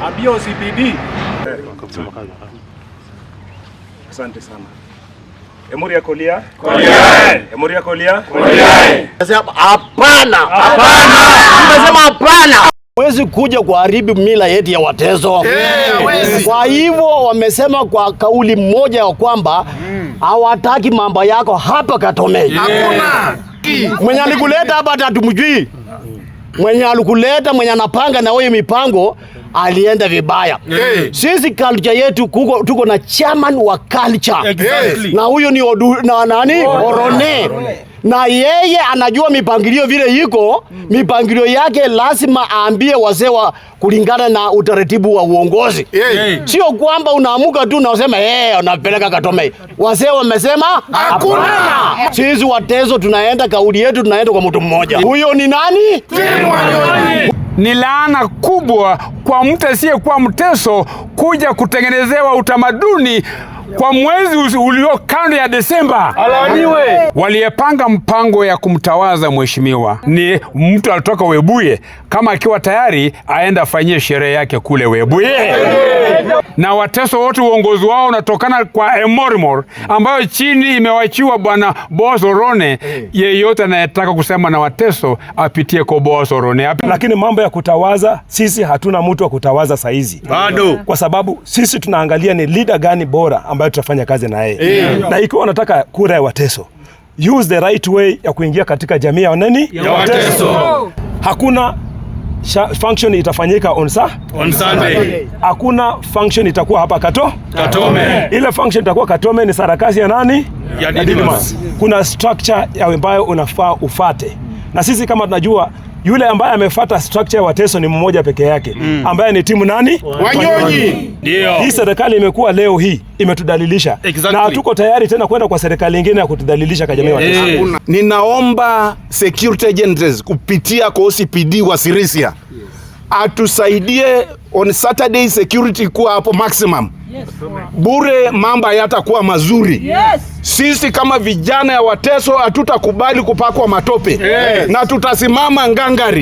Ambia OCPD. Asante sana. Emuri ya Kolia. Emuri ya Kolia. Hapana. Tumesema hapana. Huwezi kuja kuharibu mila yetu ya Wateso. Kwa hivyo wamesema kwa kauli mmoja ya kwamba hawataki mambo yako hapa Katome. Hakuna. Mwenye alikuleta hapa hatumjui. Mwenye alikuleta, mwenye anapanga na wewe mipango alienda vibaya. Sisi culture yetu tuko na chairman wa culture. Na huyo ni Orone. Na yeye anajua mipangilio vile iko, mipangilio yake lazima aambie wazee kulingana na utaratibu wa uongozi. Sio kwamba unaamuka tu na useme unapeleka Katome. Wazee wamesema hakuna. Sisi Wateso tunaenda kauli yetu, tunaenda kwa mtu mmoja. Huyo ni nani? Ni laana kubwa kwa mtu asiyekuwa Mteso kuja kutengenezewa utamaduni kwa mwezi ulio kando ya Desemba. Alaniwe. Waliyepanga mpango ya kumtawaza mheshimiwa ni mtu alitoka Webuye, kama akiwa tayari aenda afanyie sherehe yake kule Webuye. Na Wateso wote uongozi wao unatokana kwa Emorimor ambayo chini imewachiwa bwana Boaz Orone. Yeyote anayetaka kusema na Wateso apitie kwa Boaz Orone. Lakini mambo ya kutawaza, sisi hatuna mtu wa kutawaza saizi. Bado. Kwa sababu sisi tunaangalia ni leader gani bora ambayo tutafanya kazi na yeye. Na ikiwa unataka kura ya Wateso, use the right way ya kuingia katika jamii ya nani? Ya Wateso. Hakuna function itafanyika on Sunday. Hakuna function itakuwa hapa Katome. Ile function itakuwa Katome ni sarakasi ya nani? Ya Didmas. Kuna structure ambayo unafaa ufate. Na sisi kama tunajua yule ambaye amefuata structure ya Wateso ni mmoja peke yake, ambaye ni timu nani? Wanyonyi. Ndio. Hii serikali imekuwa leo hii imetudalilisha. Na hatuko tayari tena kwenda kwa serikali nyingine ya kutudalilisha kwa jamii ya Wateso. Ninaomba security agencies kupitia kwa OCPD wa Sirisia atusaidie on Saturday security kuwa hapo maximum. Bure mambo yatakuwa mazuri. Sisi kama vijana ya Wateso hatutakubali kupakwa matope. Na tutasimama ngangari.